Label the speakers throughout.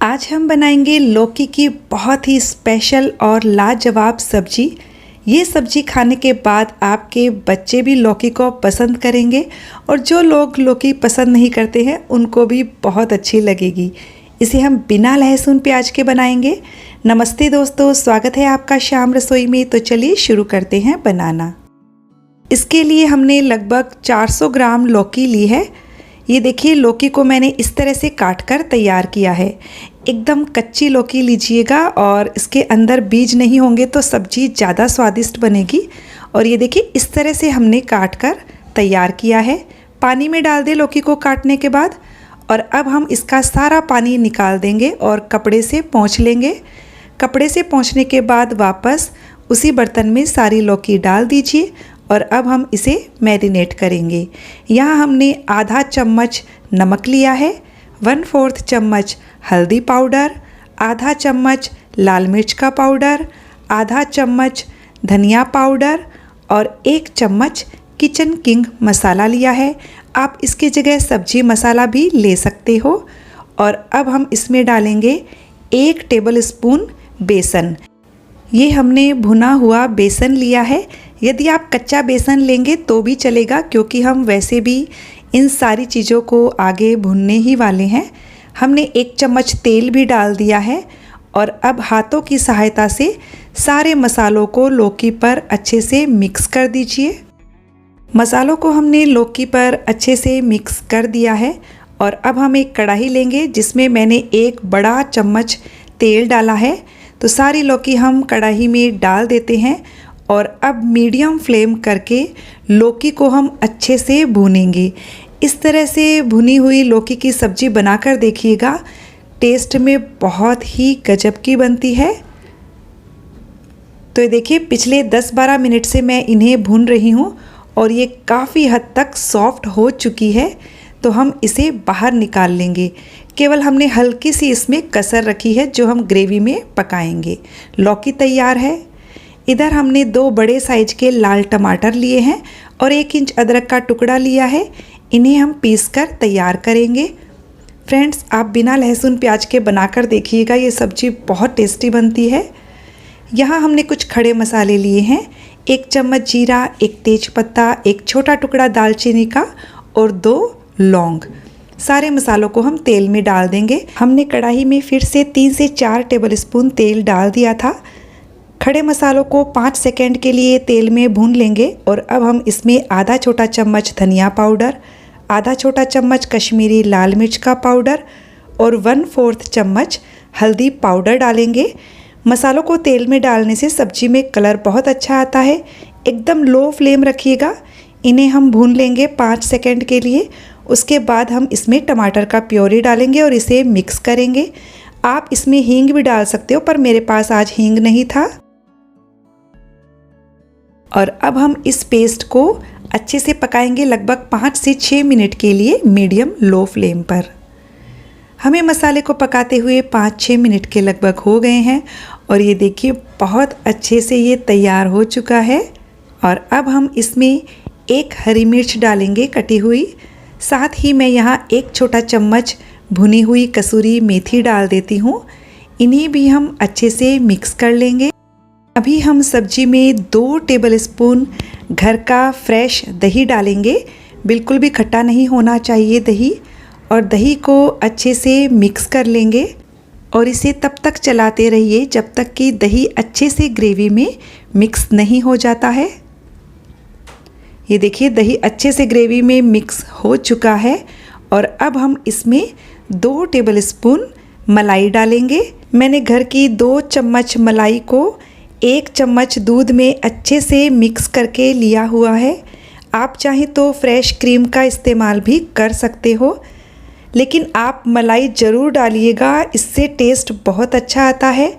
Speaker 1: आज हम बनाएंगे लौकी की बहुत ही स्पेशल और लाजवाब सब्जी। ये सब्जी खाने के बाद आपके बच्चे भी लौकी को पसंद करेंगे और जो लोग लौकी पसंद नहीं करते हैं उनको भी बहुत अच्छी लगेगी। इसे हम बिना लहसुन प्याज के बनाएंगे। नमस्ते दोस्तों, स्वागत है आपका शाम रसोई में। तो चलिए शुरू करते हैं बनाना। इसके लिए हमने लगभग 400 ग्राम लौकी ली है। ये देखिए, लौकी को मैंने इस तरह से काट कर तैयार किया है। एकदम कच्ची लौकी लीजिएगा और इसके अंदर बीज नहीं होंगे तो सब्जी ज़्यादा स्वादिष्ट बनेगी। और ये देखिए, इस तरह से हमने काट कर तैयार किया है। पानी में डाल दें लौकी को काटने के बाद। और अब हम इसका सारा पानी निकाल देंगे और कपड़े से पोंछ लेंगे। कपड़े से पोंछने के बाद वापस उसी बर्तन में सारी लौकी डाल दीजिए और अब हम इसे मैरिनेट करेंगे। यहाँ हमने आधा चम्मच नमक लिया है, 1/4 चम्मच हल्दी पाउडर, आधा चम्मच लाल मिर्च का पाउडर, आधा चम्मच धनिया पाउडर और 1 चम्मच किचन किंग मसाला लिया है। आप इसकी जगह सब्जी मसाला भी ले सकते हो। और अब हम इसमें डालेंगे 1 टेबल स्पून बेसन। ये हमने भुना हुआ बेसन लिया है। यदि आप कच्चा बेसन लेंगे तो भी चलेगा, क्योंकि हम वैसे भी इन सारी चीज़ों को आगे भुनने ही वाले हैं। हमने 1 चम्मच तेल भी डाल दिया है। और अब हाथों की सहायता से सारे मसालों को लौकी पर अच्छे से मिक्स कर दीजिए। मसालों को हमने लौकी पर अच्छे से मिक्स कर दिया है। और अब हम एक कढ़ाई लेंगे जिसमें मैंने 1 बड़ा चम्मच तेल डाला है। तो सारी लौकी हम कढ़ाई में डाल देते हैं और अब मीडियम फ्लेम करके लौकी को हम अच्छे से भूनेंगे। इस तरह से भुनी हुई लौकी की सब्ज़ी बनाकर देखिएगा, टेस्ट में बहुत ही गजब की बनती है। तो ये देखिए, पिछले 10-12 मिनट से मैं इन्हें भून रही हूँ और ये काफ़ी हद तक सॉफ्ट हो चुकी है। तो हम इसे बाहर निकाल लेंगे। केवल हमने हल्की सी इसमें कसर रखी है जो हम ग्रेवी में पकाएंगे। लौकी तैयार है। इधर हमने 2 बड़े साइज के लाल टमाटर लिए हैं और 1 इंच अदरक का टुकड़ा लिया है। इन्हें हम पीस कर तैयार करेंगे। फ्रेंड्स, आप बिना लहसुन प्याज के बनाकर देखिएगा, ये सब्ज़ी बहुत टेस्टी बनती है। यहाँ हमने कुछ खड़े मसाले लिए हैं, 1 चम्मच जीरा, 1 तेज़पत्ता, 1 छोटा टुकड़ा दालचीनी का और 2 लौंग। सारे मसालों को हम तेल में डाल देंगे। हमने कढ़ाई में फिर से 3 से 4 टेबल स्पून तेल डाल दिया था। खड़े मसालों को 5 सेकंड के लिए तेल में भून लेंगे। और अब हम इसमें आधा छोटा चम्मच धनिया पाउडर, आधा छोटा चम्मच कश्मीरी लाल मिर्च का पाउडर और 1/4 चम्मच हल्दी पाउडर डालेंगे। मसालों को तेल में डालने से सब्जी में कलर बहुत अच्छा आता है। एकदम लो फ्लेम रखिएगा। इन्हें हम भून लेंगे 5 सेकंड के लिए। उसके बाद हम इसमें टमाटर का प्योरी डालेंगे और इसे मिक्स करेंगे। आप इसमें हींग भी डाल सकते हो, पर मेरे पास आज हींग नहीं था। और अब हम इस पेस्ट को अच्छे से पकाएंगे लगभग 5 से 6 मिनट के लिए मीडियम लो फ्लेम पर। हमें मसाले को पकाते हुए 5-6 मिनट के लगभग हो गए हैं और ये देखिए, बहुत अच्छे से ये तैयार हो चुका है। और अब हम इसमें 1 हरी मिर्च डालेंगे कटी हुई। साथ ही मैं यहाँ 1 छोटा चम्मच भुनी हुई कसूरी मेथी डाल देती हूँ। इन्हें भी हम अच्छे से मिक्स कर लेंगे। अभी हम सब्जी में 2 टेबल स्पून घर का फ्रेश दही डालेंगे। बिल्कुल भी खट्टा नहीं होना चाहिए दही। और दही को अच्छे से मिक्स कर लेंगे और इसे तब तक चलाते रहिए जब तक कि दही अच्छे से ग्रेवी में मिक्स नहीं हो जाता है। ये देखिए, दही अच्छे से ग्रेवी में मिक्स हो चुका है। और अब हम इसमें 2 टेबल स्पून मलाई डालेंगे। मैंने घर की 2 चम्मच मलाई को 1 चम्मच दूध में अच्छे से मिक्स करके लिया हुआ है। आप चाहें तो फ्रेश क्रीम का इस्तेमाल भी कर सकते हो, लेकिन आप मलाई ज़रूर डालिएगा, इससे टेस्ट बहुत अच्छा आता है।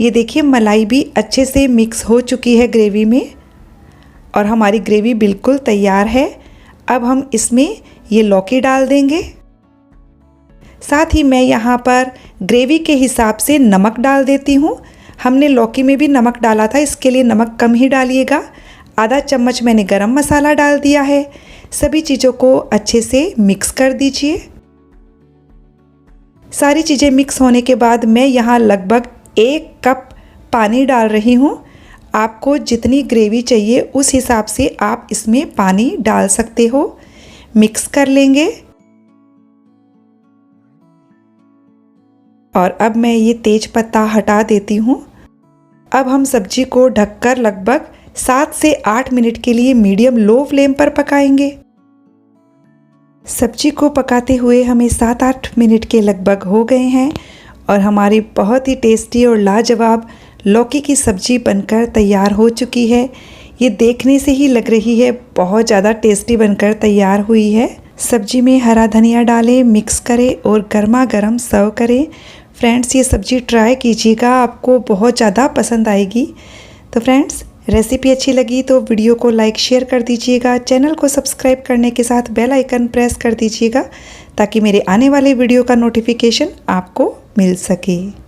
Speaker 1: ये देखिए, मलाई भी अच्छे से मिक्स हो चुकी है ग्रेवी में और हमारी ग्रेवी बिल्कुल तैयार है। अब हम इसमें ये लौकी डाल देंगे। साथ ही मैं यहाँ पर ग्रेवी के हिसाब से नमक डाल देती हूँ। हमने लौकी में भी नमक डाला था, इसके लिए नमक कम ही डालिएगा। आधा चम्मच मैंने गरम मसाला डाल दिया है। सभी चीज़ों को अच्छे से मिक्स कर दीजिए। सारी चीज़ें मिक्स होने के बाद मैं यहाँ लगभग 1 कप पानी डाल रही हूँ। आपको जितनी ग्रेवी चाहिए उस हिसाब से आप इसमें पानी डाल सकते हो। मिक्स कर लेंगे। और अब मैं ये तेज पत्ता हटा देती हूँ। अब हम सब्जी को ढककर लगभग 7 से 8 मिनट के लिए मीडियम लो फ्लेम पर पकाएंगे। सब्जी को पकाते हुए हमें 7-8 मिनट के लगभग हो गए हैं और हमारी बहुत ही टेस्टी और लाजवाब लौकी की सब्जी बनकर तैयार हो चुकी है। ये देखने से ही लग रही है बहुत ज़्यादा टेस्टी बनकर तैयार हुई है। सब्जी में हरा धनिया डालें, मिक्स करें और गर्मा गर्म सर्व करें। फ्रेंड्स, ये सब्जी ट्राई कीजिएगा, आपको बहुत ज़्यादा पसंद आएगी। तो फ्रेंड्स, रेसिपी अच्छी लगी तो वीडियो को लाइक शेयर कर दीजिएगा। चैनल को सब्सक्राइब करने के साथ बेल आइकन प्रेस कर दीजिएगा ताकि मेरे आने वाले वीडियो का नोटिफिकेशन आपको मिल सके।